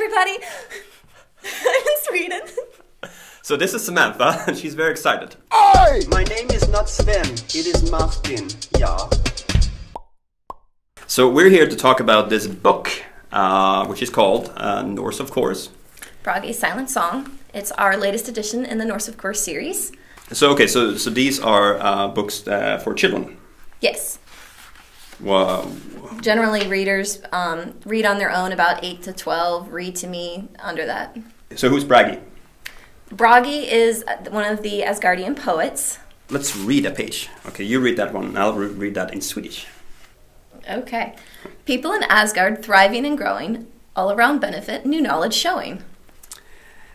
everybody! I'm in Sweden. So this is Samantha, and she's very excited. Oi! My name is not Sven, it is Martin, yeah. So we're here to talk about this book, which is called Norse, of course. Bragi's Silent Song. It's our latest edition in the Norse, of course series. So okay, so these are books for children. Yes. Wow. Generally, readers read on their own about 8 to 12. Read to me under that. So who's Bragi? Bragi is one of the Asgardian poets. Let's read a page. Okay, you read that one, and I'll read that in Swedish. Okay. People in Asgard thriving and growing, all around benefit, new knowledge showing.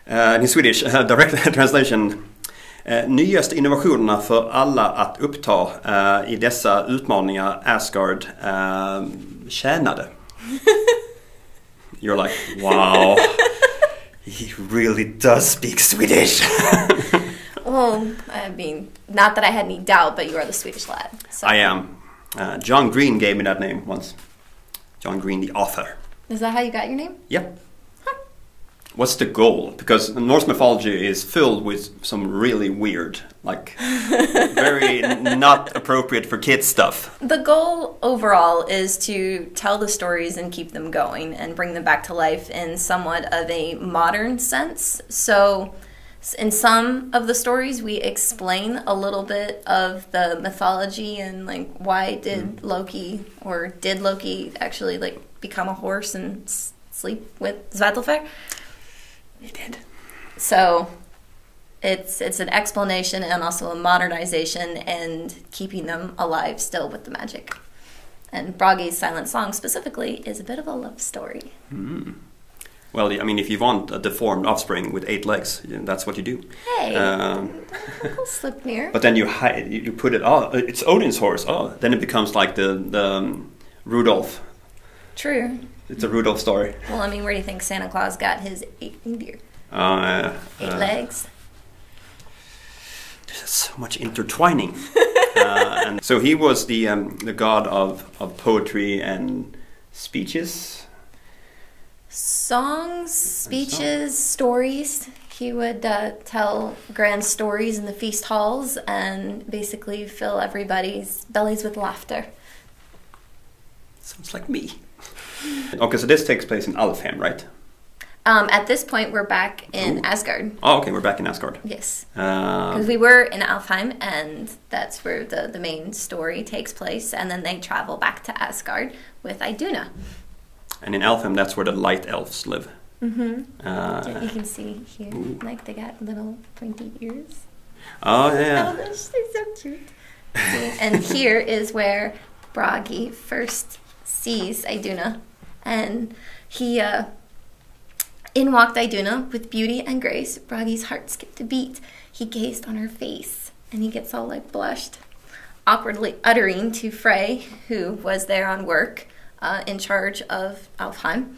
In Swedish, direct translation. Nyaste innovationerna för alla att uppta i dessa utmaningar Asgard tjänade. You're like, wow, he really does speak Swedish. Well, I mean, not that I had any doubt, but you are the Swedish lad. So. I am. John Green gave me that name once. John Green, the author. Is that how you got your name? Yep. What's the goal? Because Norse mythology is filled with some really weird, like, very not appropriate for kids stuff. The goal overall is to tell the stories and keep them going and bring them back to life in somewhat of a modern sense. So in some of the stories we explain a little bit of the mythology and like why did Loki actually like become a horse and sleep with Svejderud? He did. So it's an explanation and also a modernization and keeping them alive still with the magic. And Bragi's Silent Song specifically is a bit of a love story. Mm. Well, I mean, if you want a deformed offspring with 8 legs, that's what you do. Hey, slip near. But then you put it. Oh, it's Odin's horse. Oh, then it becomes like the Rudolph. True. It's a Rudolph story. Well, I mean, where do you think Santa Claus got his 8 reindeer? 8 legs. There's so much intertwining. And so he was the god of poetry and speeches. Songs, speeches, stories. He would tell grand stories in the feast halls and basically fill everybody's bellies with laughter. Sounds like me. Okay, so this takes place in Alfheim, right? At this point, we're back in Asgard. Oh, okay, we're back in Asgard. Yes. Because we were in Alfheim, and that's where the main story takes place, and then they travel back to Asgard with Idunna. And in Alfheim, that's where the light elves live. Mm-hmm. You can see here, like they got little pointy ears. Oh, yeah. Oh, they're so cute. And here is where Bragi first sees Idunna, and he in walked Idunna with beauty and grace. Bragi's heart skipped a beat. He gazed on her face, and he gets all like blushed, awkwardly uttering to Freyr, who was there on work, in charge of Alfheim,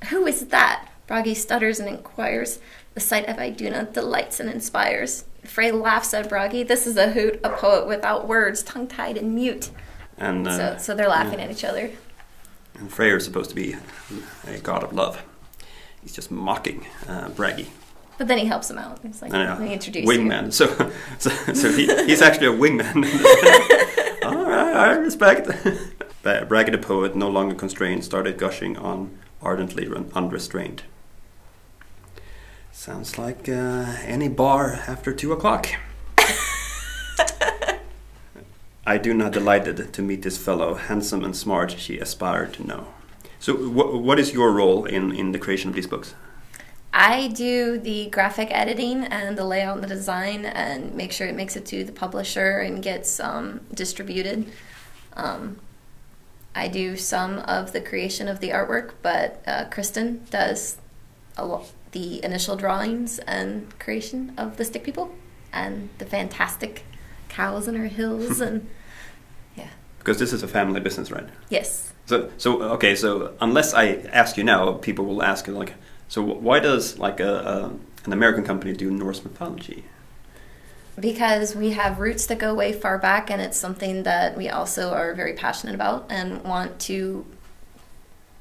"Who is that?" Bragi stutters and inquires. The sight of Idunna delights and inspires. Freyr laughs at Bragi. This is a hoot, a poet without words, tongue-tied and mute. And so they're laughing at each other. And Freyr is supposed to be a god of love. He's just mocking Bragi. But then he helps him out. It's like, let me introduce wingman. you. So he's actually a wingman. All right, I respect. Bragi the poet, no longer constrained, started gushing on, ardently unrestrained. Sounds like any bar after 2 o'clock. Idunna delighted to meet this fellow, handsome and smart, she aspired to know. So what is your role in the creation of these books? I do the graphic editing and the layout and the design and make sure it makes it to the publisher and gets distributed. I do some of the creation of the artwork, but Kristen does the initial drawings and creation of the stick people and the fantastic cows in our hills and yeah. Because this is a family business, right? Yes. So unless I ask you now, people will ask you like, so why does like an American company do Norse mythology? Because we have roots that go way far back, and it's something that we also are very passionate about and want to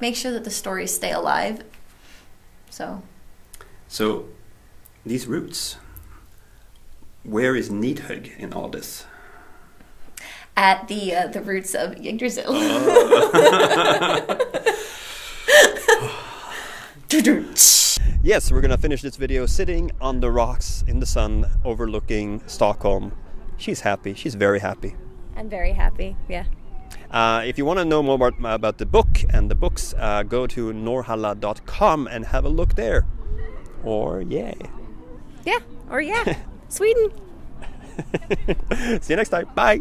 make sure that the stories stay alive. So these roots, where is Nidhögg in all this? At the roots of Yggdrasil. Yes, we're gonna finish this video sitting on the rocks in the sun overlooking Stockholm. She's happy. She's very happy. I'm very happy, yeah. If you want to know more about the book and the books, go to norhalla.com and have a look there. Or yeah. Yeah, or yeah. Sweden. See you next time. Bye.